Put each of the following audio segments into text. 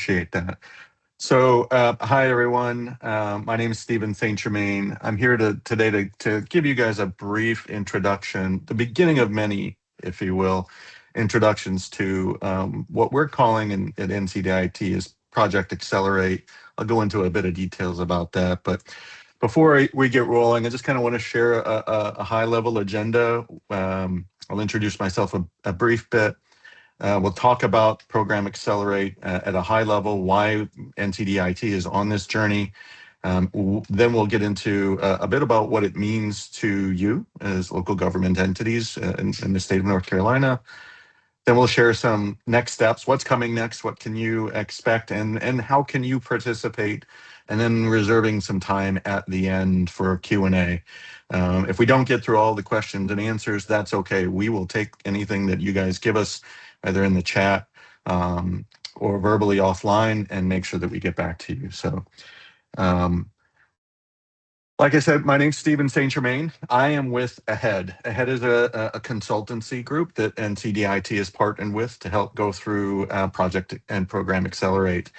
Appreciate that. So, hi everyone. My name is Stephen St. Germain. I'm here today to give you guys a brief introduction, the beginning of many, if you will, introductions to what we're calling at NCDIT is Project Accelerate. I'll go into a bit of details about that, but before we get rolling, I just kind of want to share a high-level agenda. I'll introduce myself a brief bit. We'll talk about Program Accelerate at a high level, why NCDIT is on this journey. Then we'll get into a bit about what it means to you as local government entities in the state of North Carolina. Then we'll share some next steps, what's coming next, what can you expect, and how can you participate, and then reserving some time at the end for Q&A. If we don't get through all the questions and answers, that's okay. We will take anything that you guys give us, either in the chat or verbally offline, and make sure that we get back to you. So, like I said, my name's Stephen St. Germain. I am with AHEAD. AHEAD is a consultancy group that NCDIT is partnered with to help go through Project and Program Accelerate.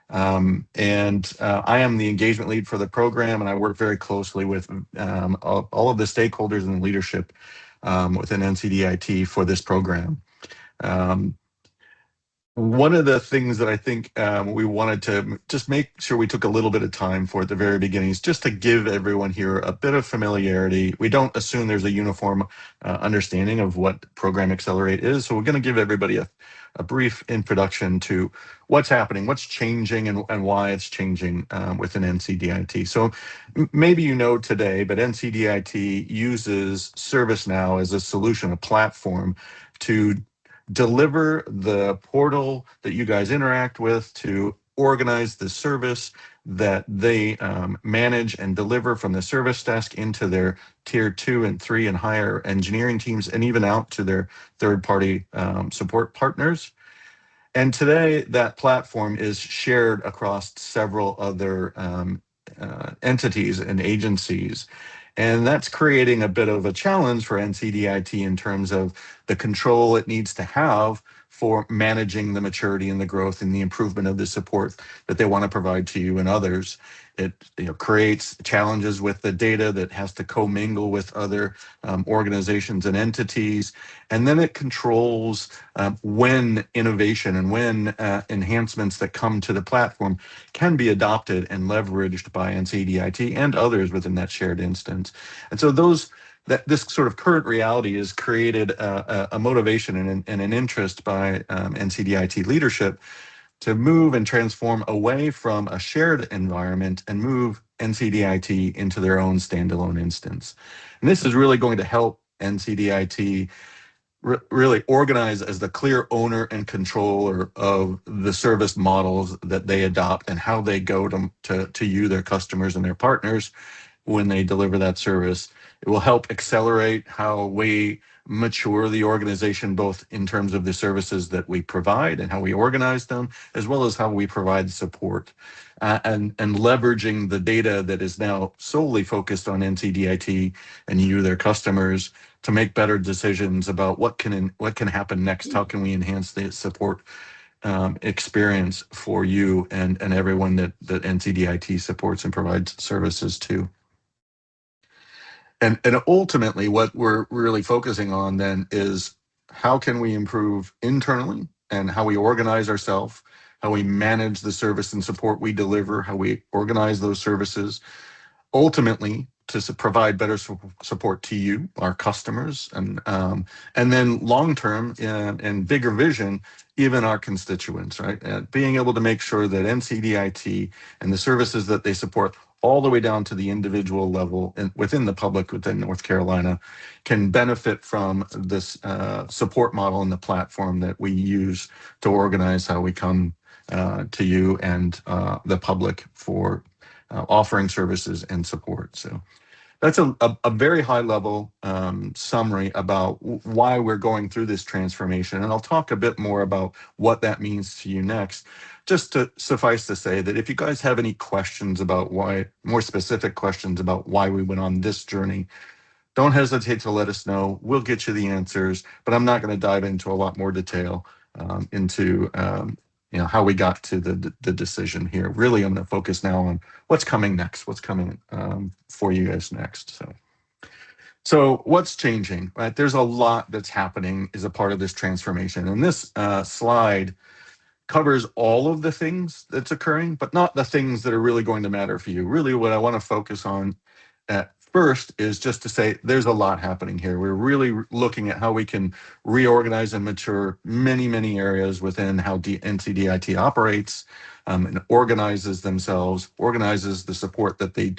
I am the engagement lead for the program, and I work very closely with all of the stakeholders and leadership within NCDIT for this program. One of the things that I think we wanted to just make sure we took a little bit of time for at the very beginning is just to give everyone here a bit of familiarity. We don't assume there's a uniform understanding of what Program Accelerate is, so we're going to give everybody a brief introduction to what's happening, what's changing, and why it's changing within NCDIT. So maybe you know today, but NCDIT uses ServiceNow as a solution, a platform to deliver the portal that you guys interact with, to organize the service that they manage and deliver from the service desk into their tier 2 and 3 and higher engineering teams, and even out to their third-party support partners. And today, that platform is shared across several other entities and agencies. And that's creating a bit of a challenge for NCDIT in terms of the control it needs to have for managing the maturity and the growth and the improvement of the support that they want to provide to you and others. It creates challenges with the data that has to commingle with other organizations and entities. And then it controls when innovation and when enhancements that come to the platform can be adopted and leveraged by NCDIT and others within that shared instance. And so this sort of current reality has created a motivation and an interest by NCDIT leadership to move and transform away from a shared environment and move NCDIT into their own standalone instance. And this is really going to help NCDIT really organize as the clear owner and controller of the service models that they adopt and how they go to you, their customers, and their partners when they deliver that service. It will help accelerate how we mature the organization, both in terms of the services that we provide and how we organize them, as well as how we provide support, and leveraging the data that is now solely focused on NCDIT and you, their customers, to make better decisions about what can happen next. How can we enhance the support experience for you and everyone that NCDIT supports and provides services to. And ultimately, what we're really focusing on then is how can we improve internally and how we organize ourselves, how we manage the service and support we deliver, how we organize those services, ultimately to provide better support to you, our customers, and then long-term and bigger vision, even our constituents, right? Being able to make sure that NCDIT and the services that they support all the way down to the individual level and within the public within North Carolina can benefit from this support model and the platform that we use to organize how we come to you and the public for offering services and support. So that's a very high level summary about why we're going through this transformation. And I'll talk a bit more about what that means to you next. Just to suffice to say that if you guys have any questions about more specific questions about why we went on this journey, don't hesitate to let us know. We'll get you the answers, but I'm not going to dive into a lot more detail into how we got to the decision here. Really, I'm going to focus now on what's coming next, what's coming for you guys next. So what's changing, right? There's a lot that's happening as a part of this transformation. And this slide covers all of the things that's occurring, but not the things that are really going to matter for you. Really, what I want to focus on at first is just to say there's a lot happening here. We're really looking at how we can reorganize and mature many, many areas within how NCDIT operates, and organizes themselves, organizes the support that they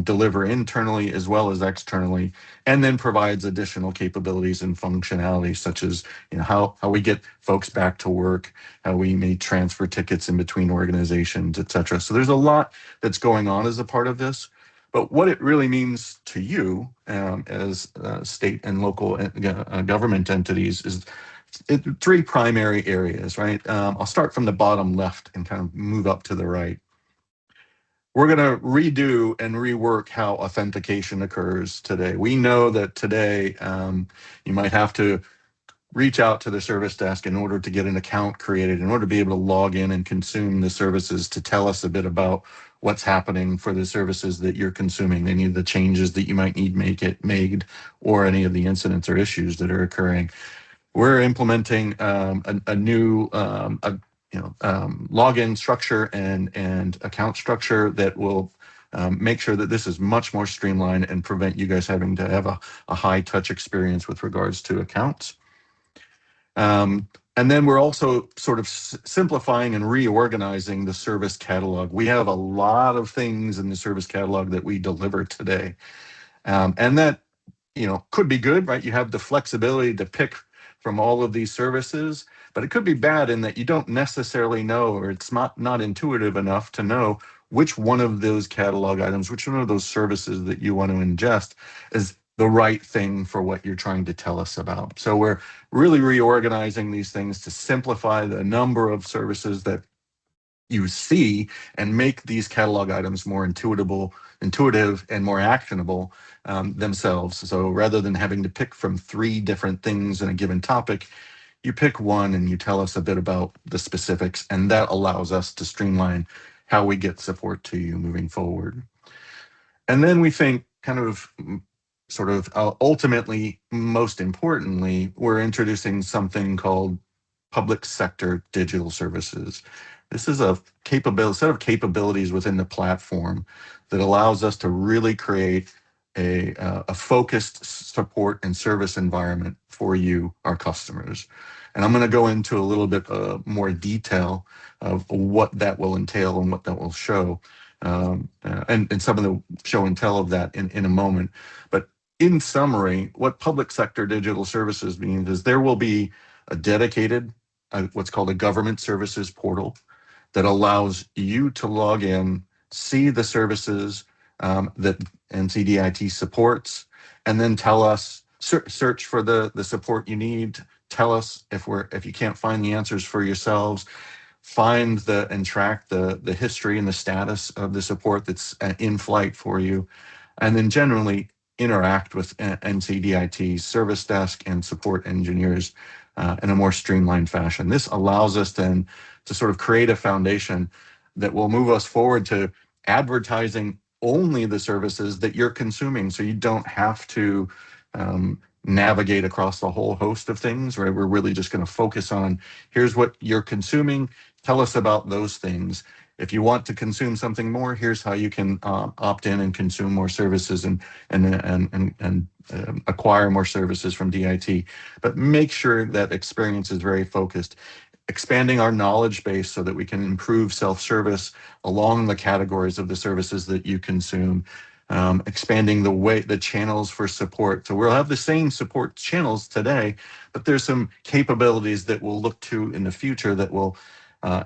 deliver internally as well as externally, and then provides additional capabilities and functionality, such as how we get folks back to work, how we may transfer tickets in between organizations, et cetera. So there's a lot that's going on as a part of this. But what it really means to you as state and local government entities is three primary areas, right? I'll start from the bottom left and kind of move up to the right. We're going to redo and rework how authentication occurs today. We know that today you might have to reach out to the service desk in order to get an account created, in order to be able to log in and consume the services, to tell us a bit about what's happening for the services that you're consuming, any of the changes that you might need made, or any of the incidents or issues that are occurring. We're implementing a new login structure and account structure that will make sure that this is much more streamlined and prevent you guys having to have a high touch experience with regards to accounts. And then we're also sort of simplifying and reorganizing the service catalog. We have a lot of things in the service catalog that we deliver today. And that could be good, right? You have the flexibility to pick from all of these services, but it could be bad in that you don't necessarily know, or it's not intuitive enough to know which one of those catalog items, which one of those services that you want to ingest is the right thing for what you're trying to tell us about. So we're really reorganizing these things to simplify the number of services that you see and make these catalog items more intuitive and more actionable themselves. So rather than having to pick from 3 different things in a given topic, you pick one and you tell us a bit about the specifics, and that allows us to streamline how we get support to you moving forward. And then we think ultimately, most importantly, we're introducing something called public sector digital services. This is a set of capabilities within the platform that allows us to really create a focused support and service environment for you, our customers. And I'm going to go into a little bit more detail of what that will entail and what that will show, and some of the show and tell of that in a moment. But in summary, what public sector digital services means is there will be a dedicated, what's called a government services portal that allows you to log in, see the services that NCDIT supports, and then tell us, search for the support you need, tell us if you can't find the answers for yourselves, find and track the history and the status of the support that's in flight for you, and then generally interact with NCDIT's service desk and support engineers in a more streamlined fashion. This allows us then to sort of create a foundation that will move us forward to advertising only the services that you're consuming, so you don't have to navigate across the whole host of things, right? We're really just going to focus on, here's what you're consuming, tell us about those things. If you want to consume something more, here's how you can opt in and consume more services and acquire more services from DIT. But make sure that experience is very focused, expanding our knowledge base so that we can improve self-service along the categories of the services that you consume, expanding the channels for support. So we'll have the same support channels today, but there's some capabilities that we'll look to in the future that will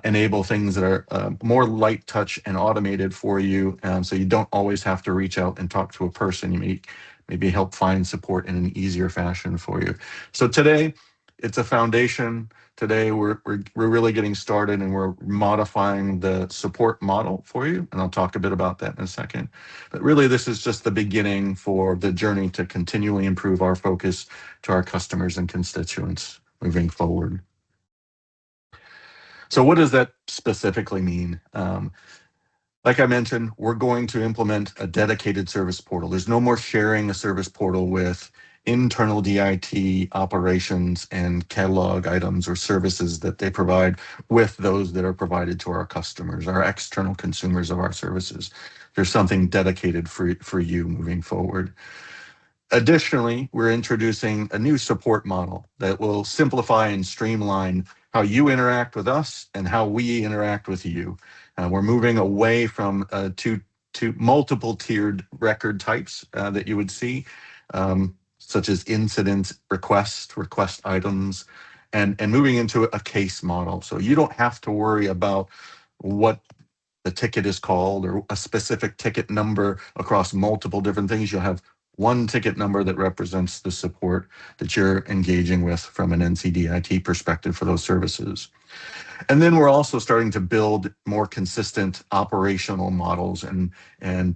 enable things that are more light touch and automated for you, so you don't always have to reach out and talk to a person. You maybe help find support in an easier fashion for you. So today, it's a foundation. Today, we're really getting started, and we're modifying the support model for you, and I'll talk a bit about that in a second. But really, this is just the beginning for the journey to continually improve our focus to our customers and constituents moving forward. So what does that specifically mean? Like I mentioned, we're going to implement a dedicated service portal. There's no more sharing a service portal with internal DIT operations and catalog items or services that they provide with those that are provided to our customers, our external consumers of our services. There's something dedicated for you moving forward. Additionally, we're introducing a new support model that will simplify and streamline how you interact with us and how we interact with you. We're moving away from to multiple tiered record types that you would see, such as incident request items, and moving into a case model. So you don't have to worry about what the ticket is called or a specific ticket number across multiple different things. You'll have one ticket number that represents the support that you're engaging with from an NCDIT perspective for those services. And then we're also starting to build more consistent operational models and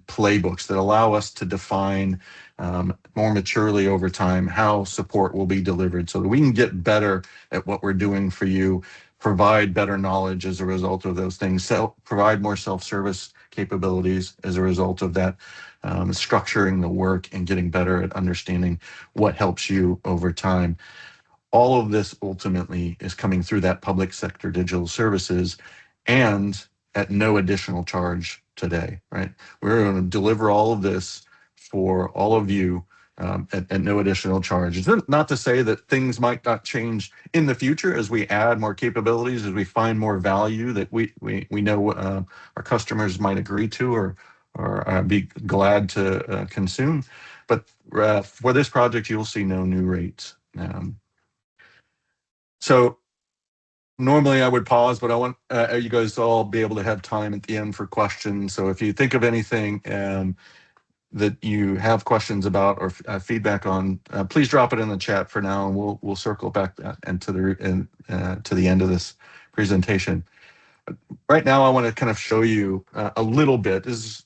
playbooks that allow us to define more maturely over time how support will be delivered so that we can get better at what we're doing for you, provide better knowledge as a result of those things, provide more self-service capabilities as a result of that, structuring the work and getting better at understanding what helps you over time. All of this ultimately is coming through that public sector digital services and at no additional charge today, right? We're going to deliver all of this for all of you at no additional charge. It's not to say that things might not change in the future as we add more capabilities, as we find more value that we know our customers might agree to or be glad to consume. But for this project, you'll see no new rates. So normally I would pause, but I want you guys to all be able to have time at the end for questions. So if you think of anything that you have questions about or feedback on, please drop it in the chat for now, and we'll circle back and to the end of this presentation. Right now, I want to kind of show you a little bit. This is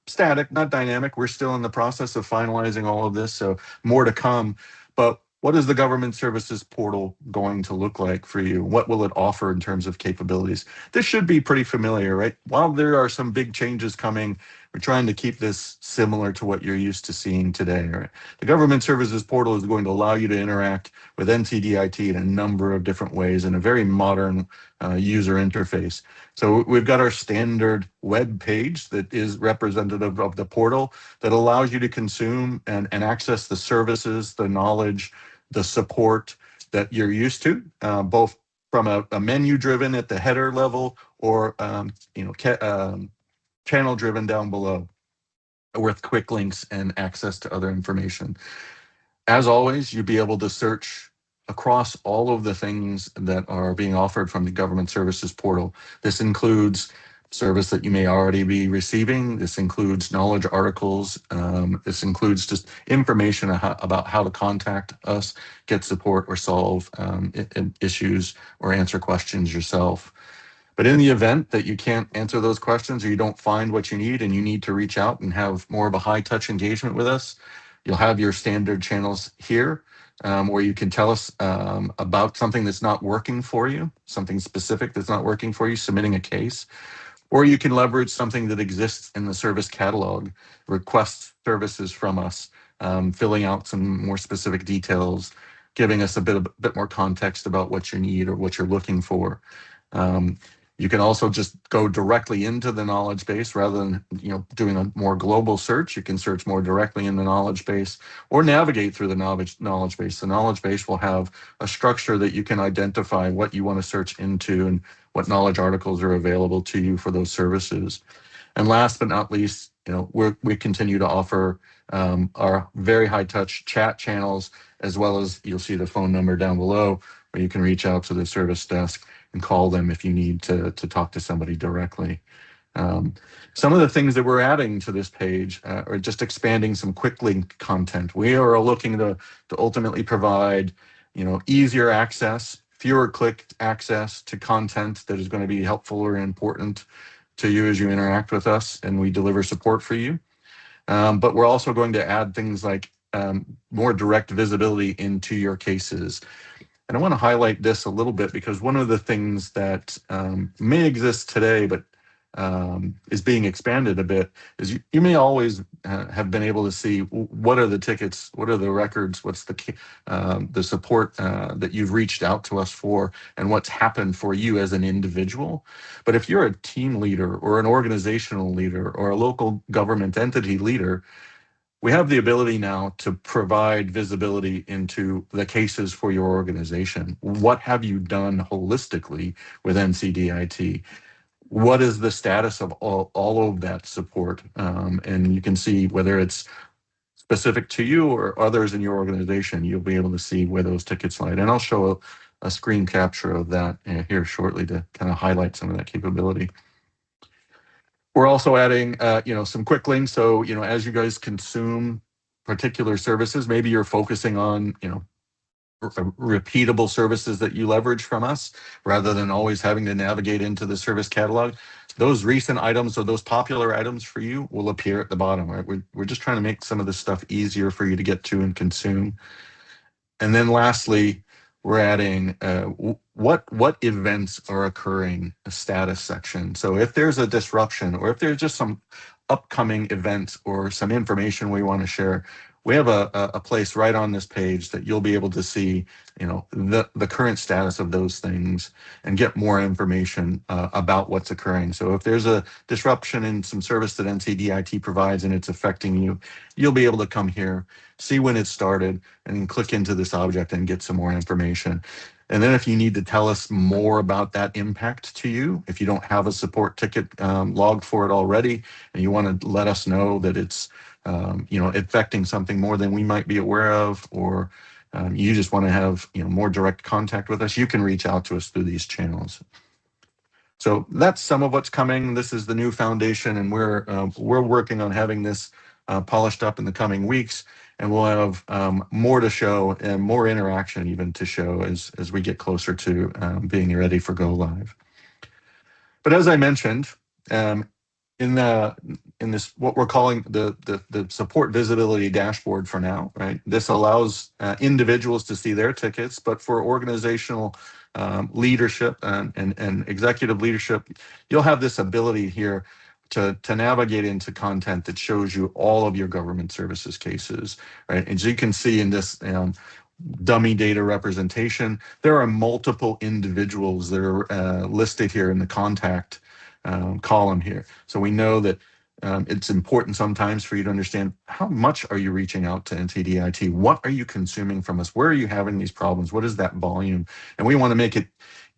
static, not dynamic. We're still in the process of finalizing all of this, so more to come. But what is the government services portal going to look like for you? What will it offer in terms of capabilities? This should be pretty familiar, right? While there are some big changes coming, we're trying to keep this similar to what you're used to seeing today, right? The government services portal is going to allow you to interact with NCDIT in a number of different ways in a very modern user interface. So we've got our standard web page that is representative of the portal that allows you to consume and access the services, the knowledge, the support that you're used to, both from a menu driven at the header level or channel driven down below with quick links and access to other information. As always, you'll be able to search across all of the things that are being offered from the government services portal. This includes service that you may already be receiving. This includes knowledge articles. This includes just information about how to contact us, get support, or solve issues or answer questions yourself. But in the event that you can't answer those questions or you don't find what you need and you need to reach out and have more of a high touch engagement with us, you'll have your standard channels here where you can tell us about something that's not working for you, something specific that's not working for you, submitting a case. Or you can leverage something that exists in the service catalog, request services from us, filling out some more specific details, giving us a bit more context about what you need or what you're looking for. You can also just go directly into the knowledge base rather than doing a more global search. You can search more directly in the knowledge base or navigate through the knowledge base. The knowledge base will have a structure that you can identify what you want to search into and what knowledge articles are available to you for those services. And last but not least, we continue to offer our very high touch chat channels, as well as you'll see the phone number down below where you can reach out to the service desk and call them if you need to talk to somebody directly. Some of the things that we're adding to this page are just expanding some quick link content. We are looking to ultimately provide, easier access, fewer click access to content that is going to be helpful or important to you as you interact with us and we deliver support for you. But we're also going to add things like more direct visibility into your cases. And I want to highlight this a little bit because one of the things that may exist today, but is being expanded a bit, is you may always have been able to see what are the tickets, what are the records, what's the support that you've reached out to us for, and what's happened for you as an individual. But if you're a team leader or an organizational leader or a local government entity leader, we have the ability now to provide visibility into the cases for your organization. What have you done holistically with NCDIT? What is the status of all of that support? And you can see whether it's specific to you or others in your organization, you'll be able to see where those tickets lie. And I'll show a screen capture of that here shortly to kind of highlight some of that capability. We're also adding, some quick links. So, as you guys consume particular services, maybe you're focusing on, repeatable services that you leverage from us rather than always having to navigate into the service catalog. Those recent items or those popular items for you will appear at the bottom, right? We're just trying to make some of this stuff easier for you to get to and consume. And then lastly, we're adding what events are occurring, a status section. So if there's a disruption or if there's just some upcoming events or some information we want to share, we have a place right on this page that you'll be able to see, the current status of those things and get more information about what's occurring. So if there's a disruption in some service that NCDIT provides and it's affecting you, you'll be able to come here, see when it started, and then click into this object and get some more information. And then if you need to tell us more about that impact to you, if you don't have a support ticket logged for it already, and you want to let us know that it's affecting something more than we might be aware of, or you just want to have more direct contact with us, you can reach out to us through these channels. So that's some of what's coming. This is the new foundation, and we're working on having this polished up in the coming weeks, and we'll have more to show and more interaction even to show as we get closer to being ready for go live. But as I mentioned, in this what we're calling the support visibility dashboard for now, right? This allows individuals to see their tickets, but for organizational leadership and executive leadership, you'll have this ability here to navigate into content that shows you all of your government services cases, right? As you can see in this dummy data representation, there are multiple individuals that are listed here in the contact column here. So we know that it's important sometimes for you to understand how much are you reaching out to NCDIT? What are you consuming from us? Where are you having these problems? What is that volume? And we want to make it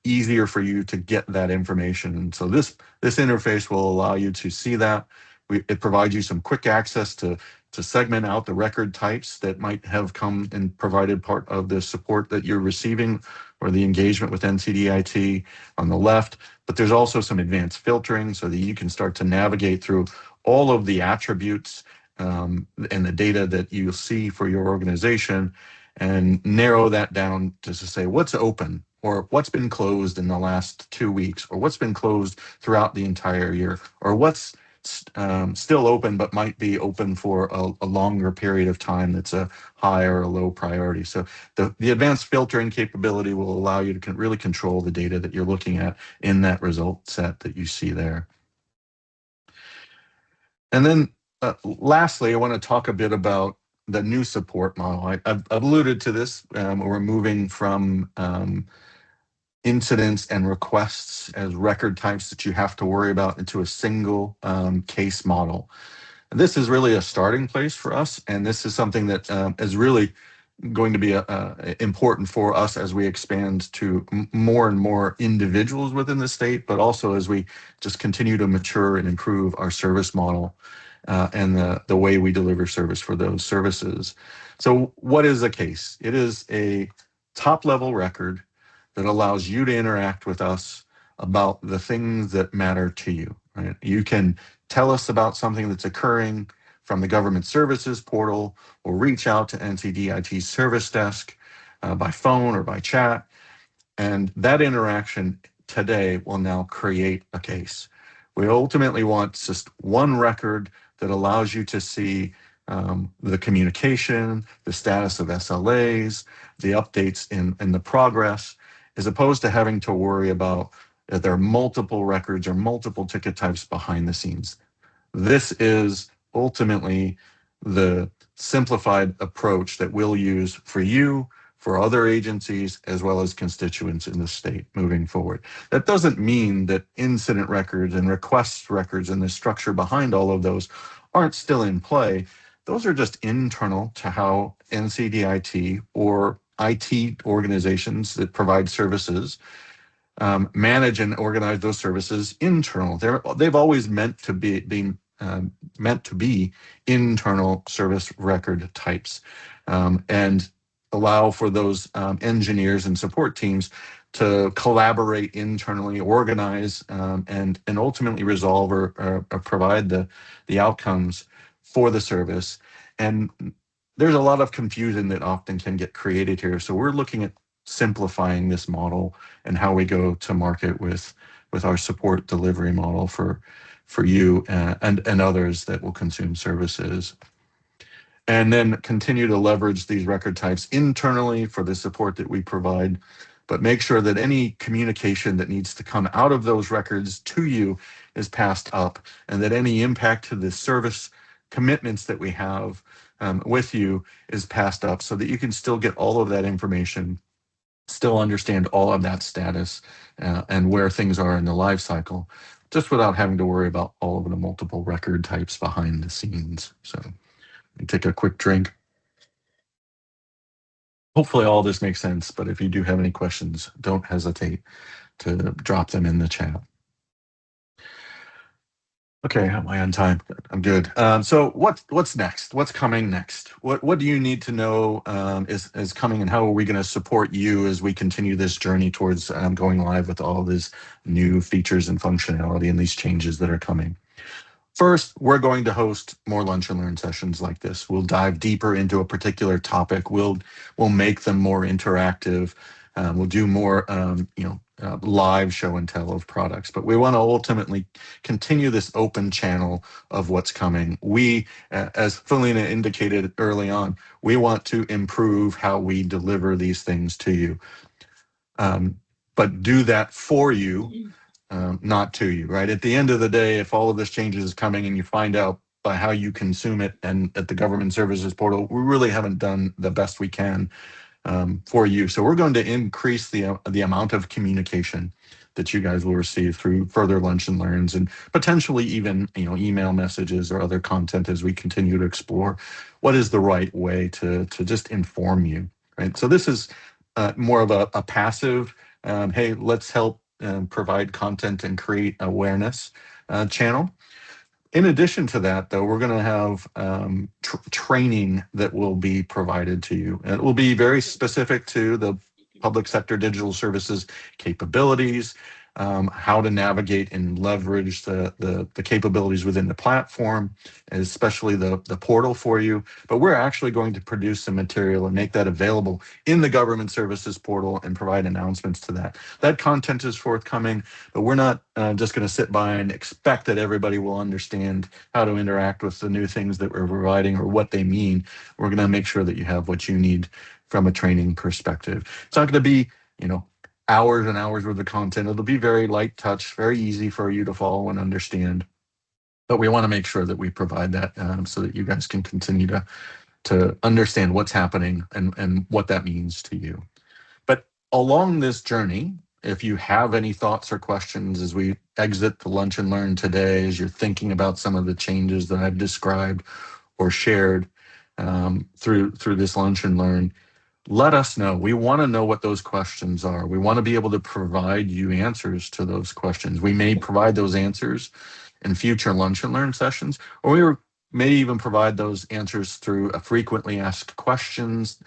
easier for you to get that information. And so this interface will allow you to see that. It provides you some quick access to segment out the record types that might have come and provided part of the support that you're receiving or the engagement with NCDIT on the left. But there's also some advanced filtering so that you can start to navigate through all of the attributes and the data that you'll see for your organization and narrow that down to say what's open or what's been closed in the last 2 weeks or what's been closed throughout the entire year or what's still open but might be open for a longer period of time that's a high or a low priority. So the advanced filtering capability will allow you to really control the data that you're looking at in that result set that you see there. And then lastly, I want to talk a bit about the new support model. I've alluded to this. We're moving from incidents and requests as record types that you have to worry about into a single case model. And this is really a starting place for us, and this is something that is really going to be important for us as we expand to more and more individuals within the state, but also as we just continue to mature and improve our service model and the way we deliver service for those services. So what is a case? It is a top-level record that allows you to interact with us about the things that matter to you. Right? You can tell us about something that's occurring from the government services portal or reach out to NCDIT's service desk by phone or by chat. And that interaction today will now create a case. We ultimately want just one record that allows you to see the communication, the status of SLAs, the updates in the progress, as opposed to having to worry about that there are multiple records or multiple ticket types behind the scenes. This is ultimately the simplified approach that we'll use for you, for other agencies, as well as constituents in the state moving forward. That doesn't mean that incident records and request records and the structure behind all of those aren't still in play. Those are just internal to how NCDIT or IT organizations that provide services manage and organize those services internal. They've always meant to be internal service record types, and allow for those engineers and support teams to collaborate internally, organize, and ultimately resolve or provide the outcomes for the service. And there's a lot of confusion that often can get created here. So we're looking at simplifying this model and how we go to market with our support delivery model for you and others that will consume services. And then continue to leverage these record types internally for the support that we provide, but make sure that any communication that needs to come out of those records to you is passed up, and that any impact to the service commitments that we have with you is passed up, so that you can still get all of that information, still understand all of that status and where things are in the life cycle, just without having to worry about all of the multiple record types behind the scenes. So take a quick drink. Hopefully all this makes sense, but if you do have any questions, don't hesitate to drop them in the chat. Okay, am I on time? I'm good. So what's next? What's coming next? What do you need to know is coming, and how are we going to support you as we continue this journey towards going live with all these new features and functionality and these changes that are coming? First, we're going to host more lunch and learn sessions like this. We'll dive deeper into a particular topic. We'll make them more interactive. We'll do more, live show and tell of products. But we want to ultimately continue this open channel of what's coming. We, as Felina indicated early on, we want to improve how we deliver these things to you, but do that for you. Not to you, right? At the end of the day, if all of this changes is coming and you find out by how you consume it and at the government services portal, we really haven't done the best we can for you. So we're going to increase the amount of communication that you guys will receive through further lunch and learns, and potentially even email messages or other content as we continue to explore what is the right way to just inform you, right? So this is more of a passive, hey, let's help provide content and create awareness channel. In addition to that, though, we're going to have training that will be provided to you. And it will be very specific to the public sector digital services capabilities, how to navigate and leverage the capabilities within the platform, especially the portal for you. But we're actually going to produce some material and make that available in the government services portal and provide announcements to that. That content is forthcoming, but we're not just going to sit by and expect that everybody will understand how to interact with the new things that we're providing or what they mean. We're going to make sure that you have what you need from a training perspective. It's not going to be, hours and hours worth of content. It'll be very light touch, very easy for you to follow and understand. But we want to make sure that we provide that so that you guys can continue to understand what's happening and what that means to you. But along this journey, if you have any thoughts or questions as we exit the lunch and learn today, as you're thinking about some of the changes that I've described or shared through this lunch and learn, let us know. We want to know what those questions are. We want to be able to provide you answers to those questions. We may provide those answers in future lunch and learn sessions, or we may even provide those answers through a frequently asked questions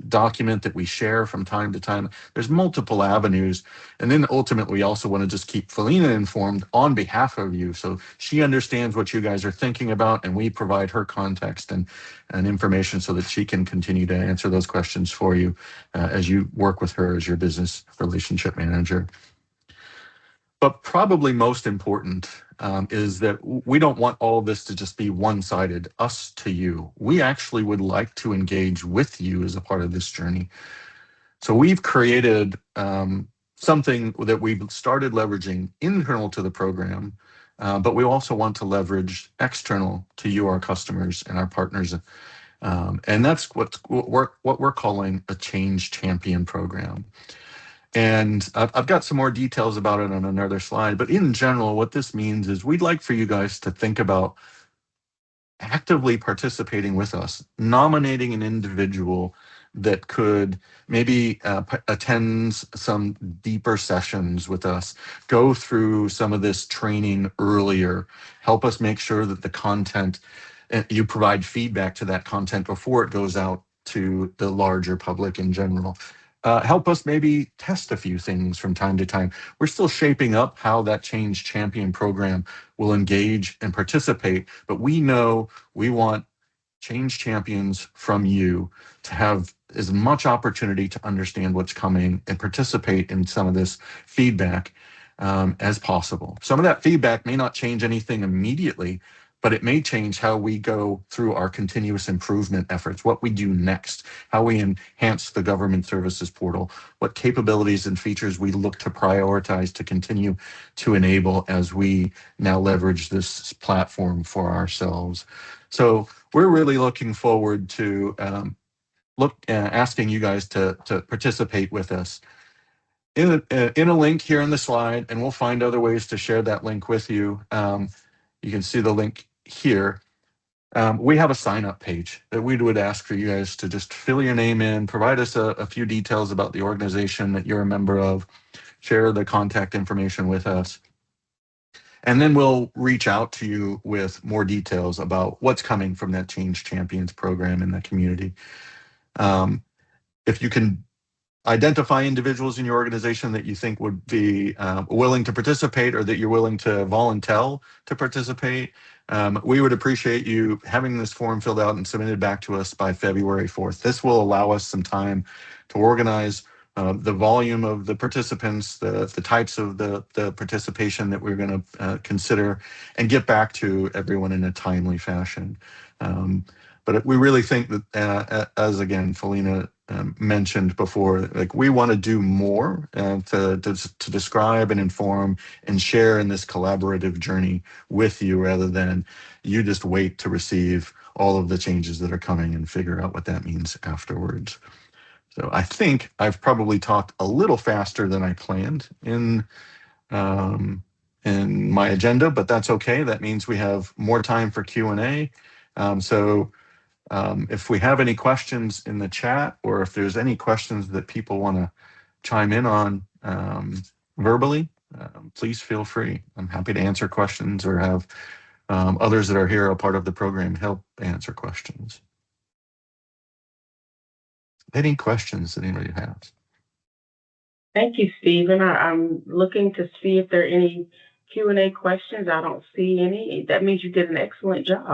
document that we share from time to time. There's multiple avenues. And then ultimately, we also want to just keep Felina informed on behalf of you, so she understands what you guys are thinking about, and we provide her context and information so that she can continue to answer those questions for you as you work with her as your business relationship manager. But probably most important is that we don't want all this to just be one-sided, us to you. We actually would like to engage with you as a part of this journey. So we've created something that we've started leveraging internal to the program, but we also want to leverage external to you, our customers and our partners. And that's what we're calling a Change Champion program. And I've got some more details about it on another slide. But in general, what this means is we'd like for you guys to think about actively participating with us, nominating an individual that could maybe attend some deeper sessions with us, go through some of this training earlier, help us make sure that the content, you provide feedback to that content before it goes out to the larger public in general. Help us maybe test a few things from time to time. We're still shaping up how that Change Champion program will engage and participate, but we know we want Change Champions from you to have as much opportunity to understand what's coming and participate in some of this feedback as possible. Some of that feedback may not change anything immediately, but it may change how we go through our continuous improvement efforts, what we do next, how we enhance the government services portal, what capabilities and features we look to prioritize to continue to enable as we now leverage this platform for ourselves. So we're really looking forward to asking you guys to participate with us. In a link here in the slide, and we'll find other ways to share that link with you. You can see the link here. We have a sign-up page that we would ask for you guys to just fill your name in, provide us a few details about the organization that you're a member of, share the contact information with us, and then we'll reach out to you with more details about what's coming from that Change Champions program in the community. If you can identify individuals in your organization that you think would be willing to participate, or that you're willing to volunteer to participate, we would appreciate you having this form filled out and submitted back to us by February 4th. This will allow us some time to organize the volume of the participants, the types of the participation that we're going to consider, and get back to everyone in a timely fashion. But we really think that, as again, Felina mentioned before, like, we want to do more to describe and inform and share in this collaborative journey with you, rather than you just wait to receive all of the changes that are coming and figure out what that means afterwards. So I think I've probably talked a little faster than I planned in my agenda, but that's okay. That means we have more time for Q&A. If we have any questions in the chat, or if there's any questions that people want to chime in on verbally, please feel free. I'm happy to answer questions, or have others that are here, a part of the program, help answer questions. Any questions that anybody has? Thank you, Stephen. I'm looking to see if there are any Q&A questions. I don't see any. That means you did an excellent job.